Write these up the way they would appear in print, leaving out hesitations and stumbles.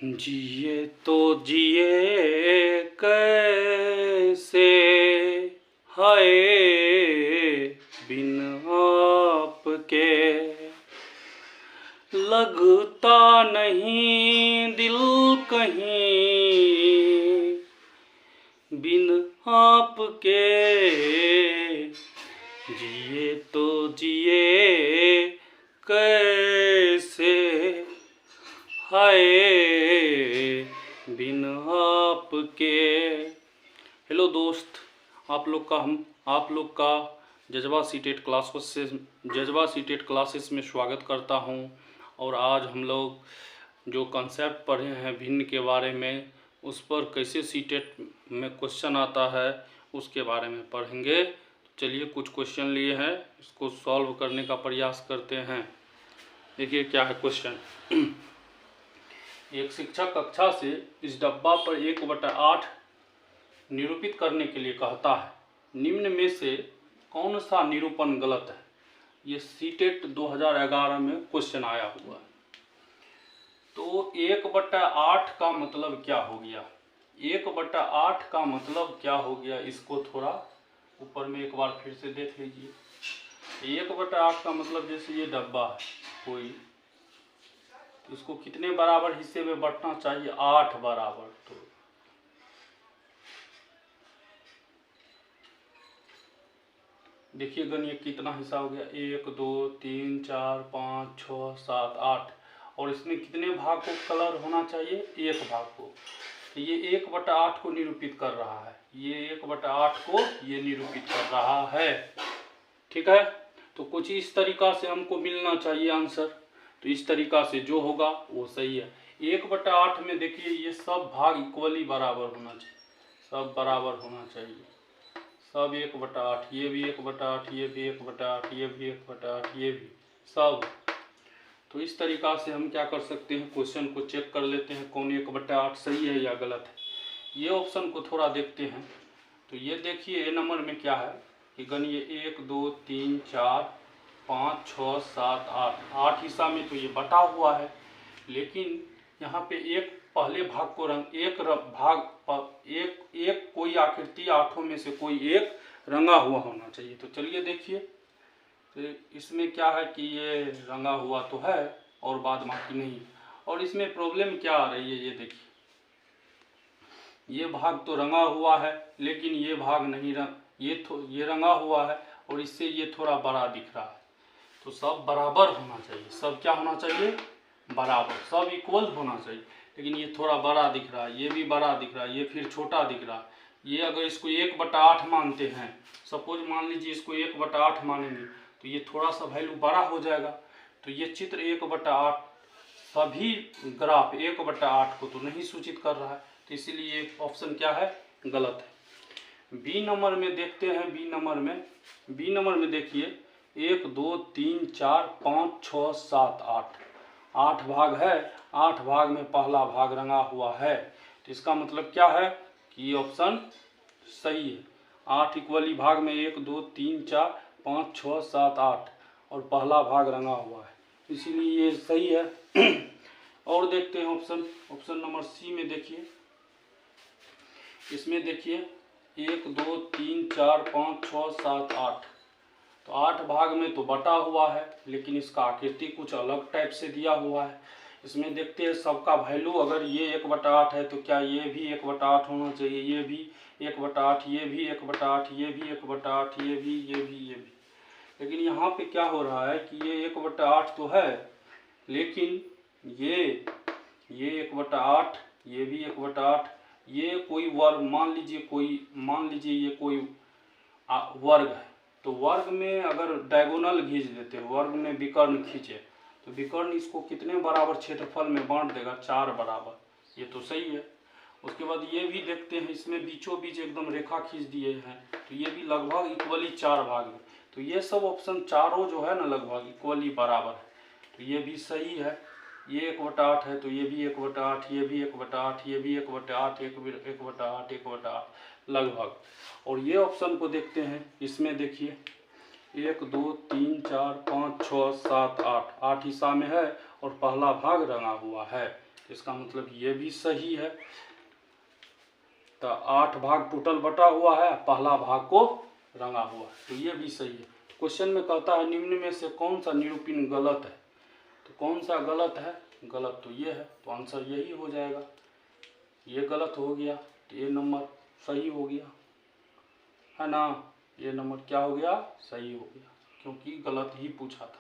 जिए तो जिए कैसे, हाय बिन आपके, लगता नहीं दिल कहीं बिन आपके। जिए तो जिए कैसे, हाय बिन आपके। हेलो दोस्त, आप लोग का जज्बा सीटेट क्लासेस में स्वागत करता हूं। और आज हम लोग जो कॉन्सेप्ट पढ़े हैं भिन्न के बारे में, उस पर कैसे सीटेट में क्वेश्चन आता है उसके बारे में पढ़ेंगे। चलिए कुछ क्वेश्चन लिए हैं, इसको सॉल्व करने का प्रयास करते हैं। देखिए क्या है क्वेश्चन। एक शिक्षक कक्षा से इस डब्बा पर 1/8 निरूपित करने के लिए कहता है। निम्न में से कौन सा निरूपण गलत है? ये सीटेट 2011 में क्वेश्चन आया हुआ है। तो 1/8 का मतलब क्या हो गया? 1/8 का मतलब क्या हो गया, इसको थोड़ा ऊपर में एक बार फिर से देख लीजिए। 1/8 का मतलब जैसे ये डब्बा है कोई, इसको कितने बराबर हिस्से में बांटना चाहिए? 8 बराबर। तो देखिए गण, ये कितना हिस्सा हो गया? 1 2 3 4 5 6 7 8। और इसमें कितने भाग को कलर होना चाहिए? 1 भाग को। तो ये 1/8 को निरूपित कर रहा है, ये 1/8 को ये निरूपित कर रहा है। ठीक है, तो कुछ इस तरीका से हमको मिलना चाहिए आंसर। तो इस तरीका से जो होगा वो सही है। 1/8 में देखिए ये सब भाग इक्वली बराबर होना चाहिए, सब बराबर होना चाहिए, सब 1/8, ये भी 1/8, ये भी 1/8, ये भी 1/8, ये भी सब। तो इस तरीका से हम क्या कर सकते हैं, क्वेश्चन को चेक कर लेते हैं कौन 1/8 सही है या गलत है। ये ऑप्शन को थोड़ा देखते हैं। तो ये देखिए ए नंबर में क्या है कि गण, ये 1 2 3 4 5 6 7 8 हिस्सा में तो ये बटा हुआ है। लेकिन यहाँ पे एक पहले भाग को एक कोई आकृति 8 में से कोई एक रंगा हुआ होना चाहिए। तो चलिए देखिए, तो इसमें क्या है कि ये रंगा हुआ तो है और बाद बाकी नहीं। और इसमें प्रॉब्लम क्या आ रही है, ये देखिए, ये भाग तो रंगा हुआ है लेकिन ये भाग नहीं ये रंगा हुआ है और इससे ये थोड़ा बड़ा दिख रहा है। तो सब बराबर होना चाहिए, सब क्या होना चाहिए? बराबर, सब इक्वल होना चाहिए। लेकिन ये थोड़ा बड़ा दिख रहा है, ये भी बड़ा दिख रहा है, ये फिर छोटा दिख रहा है। ये अगर इसको 1/8 मानते हैं, सपोज मान लीजिए इसको 1/8 मानेंगे, तो ये थोड़ा सा वैल्यू बड़ा हो जाएगा। तो ये चित्र 1/8 सभी ग्राफ 1/8 को तो नहीं सूचित कर रहा है। तो इसीलिए ऑप्शन क्या है? गलत है। बी नंबर में देखते हैं। बी नंबर में देखिए 1 2 3 4 5 6 7 8 भाग है। 8 भाग में पहला भाग रंगा हुआ है। तो इसका मतलब क्या है कि ये ऑप्शन सही है। 8 इक्वली भाग में 1 2 3 4 5 6 7 8 और पहला भाग रंगा हुआ है, इसीलिए ये सही है। और देखते हैं ऑप्शन नंबर सी में। देखिए इसमें देखिए 1 2 3 4 5 6 7 8। तो 8 भाग में तो बटा हुआ है लेकिन इसका आकृति कुछ अलग टाइप से दिया हुआ है। इसमें देखते हैं सबका वैल्यू, अगर ये 1/8 है तो क्या ये भी 1/8 होना चाहिए? ये भी 1/8, ये भी 1/8, ये भी 1/8, ये भी। लेकिन यहाँ पे क्या हो रहा है कि ये 1/8 तो है, लेकिन ये 1/8, ये भी 1/8, ये कोई वर्ग, मान लीजिए ये कोई वर्ग है। तो वर्ग में अगर डायगोनल खींच देते हैं, वर्ग में विकर्ण खींचे, तो विकर्ण इसको कितने बराबर क्षेत्रफल में बांट देगा? 4 बराबर। ये तो सही है। उसके बाद ये भी देखते हैं, इसमें बीचों बीच एकदम रेखा खींच दिए हैं, तो ये भी लगभग इक्वली 4 भाग में। तो ये सब ऑप्शन चारों जो है ना लगभग इक्वली बराबर है। तो ये भी सही है। ये 1/8 है तो ये भी 1/8, ये भी 1/8, ये भी 1/8, 1/8, 1/8 लगभग। और ये ऑप्शन को देखते हैं। इसमें देखिए 1 2 3 4 5 6 7 8 हिस्सा में है और पहला भाग रंगा हुआ है। इसका मतलब ये भी सही है। तो 8 भाग टोटल बटा हुआ है, पहला भाग को रंगा हुआ है, तो ये भी सही है। क्वेश्चन में कहता है निम्न में से कौन सा निरूपण गलत है, तो कौन सा गलत है, गलत तो ये है, तो आंसर यही हो जाएगा। ये गलत हो गया तो ये नंबर सही हो गया, है ना। ये नंबर क्या हो गया, सही हो गया, क्योंकि गलत ही पूछा था,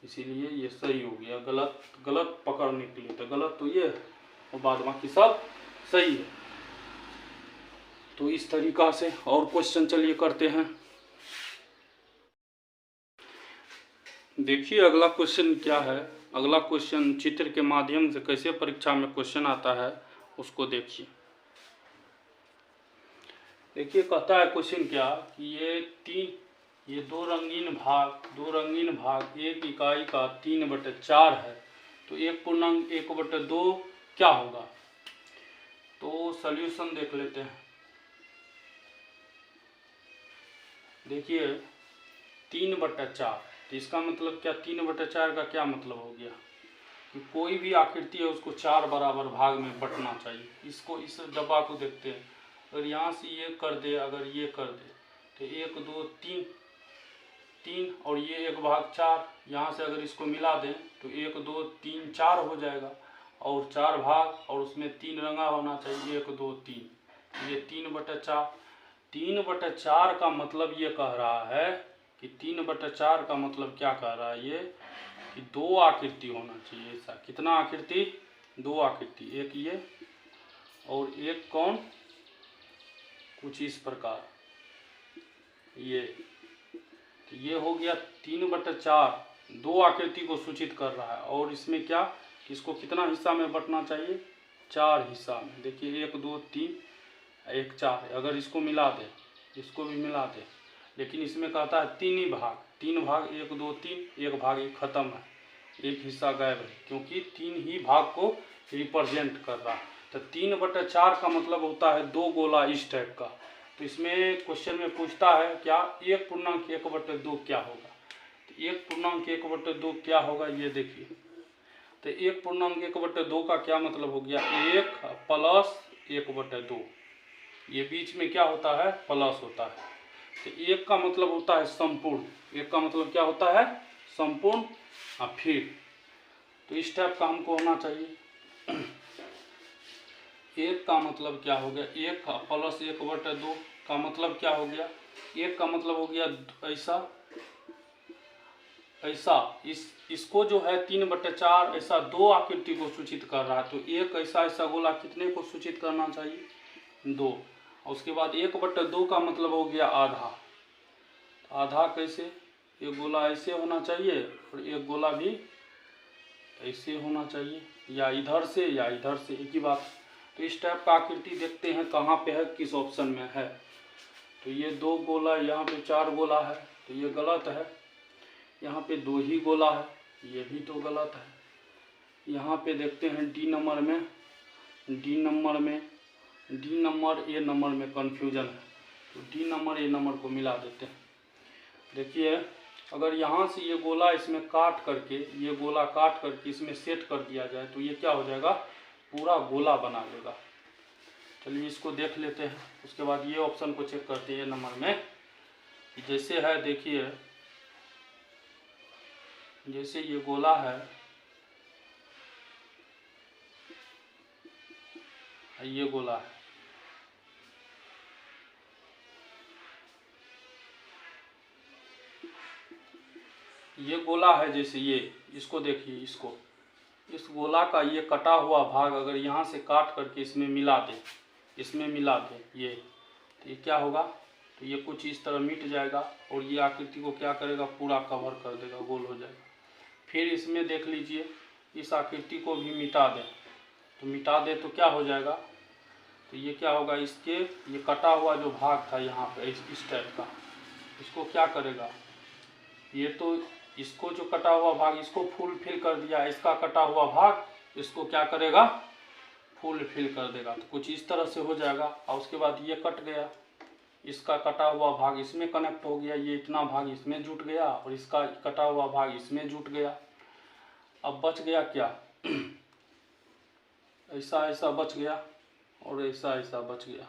इसीलिए ये सही हो गया। गलत गलत पकड़ने के लिए, तो गलत तो ये है और बाद बाकी सब सही है। तो इस तरीका से और क्वेश्चन चलिए करते हैं। देखिए अगला क्वेश्चन क्या है। अगला क्वेश्चन चित्र के माध्यम से कैसे परीक्षा में क्वेश्चन आता है उसको देखिए। देखिए कहता है क्वेश्चन क्या कि ये दो रंगीन भाग एक इकाई का 3/4 है, तो 1/1/2 क्या होगा। तो सॉल्यूशन देख लेते हैं। देखिए 3/4, तो इसका मतलब क्या, 3/4 का क्या मतलब हो गया कि कोई भी आकृति है उसको 4 बराबर भाग में बंटना चाहिए। इसको इस डब्बा को देखते हैं, अगर यहाँ से ये कर दे, अगर ये कर दे तो 1 2 3 और ये 1/4, यहाँ से अगर इसको मिला दें तो 1 2 3 4 हो जाएगा, और 4 भाग और उसमें 3 रंगा होना चाहिए, 1 2 3, ये 3/4। 3/4 का मतलब ये कह रहा है कि 3/4 का मतलब क्या कह रहा है ये कि 2 आकृति होना चाहिए ऐसा। कितना आकृति, 2 आकृति, एक ये और एक कौन, कुछ इस प्रकार, ये हो गया 3/4, 2 आकृति को सूचित कर रहा है। और इसमें क्या कि इसको कितना हिस्सा में बंटना चाहिए, 4 हिस्सा में। देखिए 1 2 3 1 4, अगर इसको मिला दे, इसको भी मिला दे, लेकिन इसमें कहता है 3 ही भाग, 3 भाग 1 2 3, एक भाग ये खत्म है, एक हिस्सा गायब है, क्योंकि 3 ही भाग को रिप्रेजेंट कर रहा है। तो 3/4 का मतलब होता है 2 गोला इस टाइप का। तो इसमें क्वेश्चन में पूछता है क्या 1/1/2 क्या होगा, तो 1/1/2 क्या होगा ये देखिए। तो 1/1/2 का क्या मतलब हो गया, 1 प्लस 1/2, ये बीच में क्या होता है, प्लस होता है। तो 1 का मतलब होता है संपूर्ण, 1 का मतलब क्या होता है, संपूर्ण। फिर तो इस टाइप का हमको होना चाहिए। 1 का मतलब क्या हो गया, 1 प्लस 1/2 का मतलब क्या हो गया, 1 का मतलब हो गया ऐसा इसको जो है 3/4 ऐसा 2 आकृति को सूचित कर रहा है। तो एक ऐसा गोला कितने को सूचित करना चाहिए, 2। और उसके बाद 1/2 का मतलब हो गया आधा। आधा कैसे, एक गोला ऐसे होना चाहिए और एक गोला भी ऐसे होना चाहिए, या इधर से या इधर से, एक ही बात। तो इस टाइप का आकृति देखते हैं कहाँ पे है, किस ऑप्शन में है। तो ये 2 गोला, यहाँ पे 4 गोला है, तो ये गलत है। यहाँ पे 2 ही गोला है, ये भी तो गलत है। यहाँ पे देखते हैं डी नंबर ए नंबर में कन्फ्यूजन है, तो डी नंबर ए नंबर को मिला देते हैं। देखिए अगर यहाँ से ये गोला इसमें काट करके, ये गोला काट करके इसमें सेट कर दिया जाए तो ये क्या हो जाएगा, पूरा गोला बना लेगा। चलिए इसको देख लेते हैं, उसके बाद ये ऑप्शन को चेक करते हैं नंबर में। जैसे है देखिए, जैसे ये गोला है, ये गोला है, ये गोला है, जैसे ये, इसको देखिए, इस गोला का ये कटा हुआ भाग अगर यहाँ से काट करके इसमें मिला दे, ये, तो ये क्या होगा, तो ये कुछ इस तरह मिट जाएगा और ये आकृति को क्या करेगा, पूरा कवर कर देगा, गोल हो जाएगा। फिर इसमें देख लीजिए, इस आकृति को भी मिटा दें, तो मिटा दे तो क्या हो जाएगा, तो ये क्या होगा, इसके ये कटा हुआ जो भाग था यहाँ पे इस टाइप का, इसको क्या करेगा, ये तो इसको जो कटा हुआ भाग इसको फुल फिल कर दिया, इसका कटा हुआ भाग इसको क्या करेगा, फुल फिल कर देगा। तो कुछ इस तरह से हो जाएगा। और उसके बाद ये कट गया, इसका कटा हुआ भाग इसमें कनेक्ट हो गया, ये इतना भाग इसमें जुट गया और इसका कटा हुआ भाग इसमें जुट गया। अब बच गया क्या, ऐसा ऐसा बच गया और ऐसा ऐसा बच गया,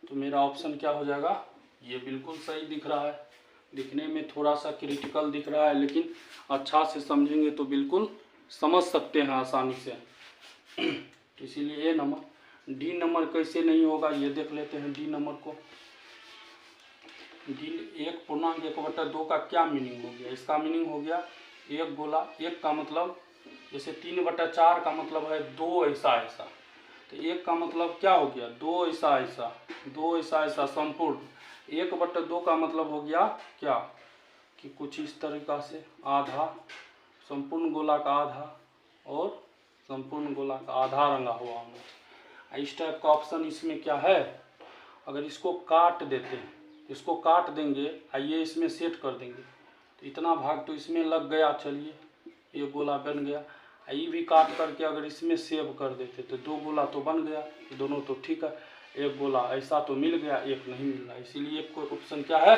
तो मेरा ऑप्शन क्या हो जाएगा, ये बिल्कुल सही दिख रहा है। दिखने में थोड़ा सा क्रिटिकल दिख रहा है, लेकिन अच्छा से समझेंगे तो बिल्कुल समझ सकते हैं आसानी से। इसीलिए ए नंबर। डी नंबर कैसे नहीं होगा ये देख लेते हैं। डी नंबर को, डी 1/1/2 का क्या मीनिंग हो गया, इसका मीनिंग हो गया एक गोला, एक का मतलब जैसे 3/4 का मतलब है 2 ऐसा ऐसा, तो एक का मतलब क्या हो गया 2 ऐसा ऐसा, 2 ऐसा ऐसा संपूर्ण। 1/2 का मतलब हो गया क्या कि कुछ इस तरीका से आधा, संपूर्ण गोला का आधा और संपूर्ण गोला का आधा रंगा हुआ होना। इस टाइप का ऑप्शन इसमें क्या है, अगर इसको काट देते हैं, इसको काट देंगे, आइए इसमें सेट कर देंगे, तो इतना भाग तो इसमें लग गया, चलिए ये गोला बन गया। ये भी काट करके अगर इसमें सेव कर देते तो 2 गोला तो बन गया, दोनों तो ठीक है। एक गोला ऐसा तो मिल गया, एक नहीं मिल रहा, इसीलिए कोई ऑप्शन क्या है,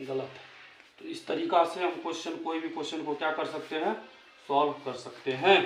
गलत है। तो इस तरीका से हम क्वेश्चन, कोई भी क्वेश्चन को क्या कर सकते हैं, सॉल्व कर सकते हैं।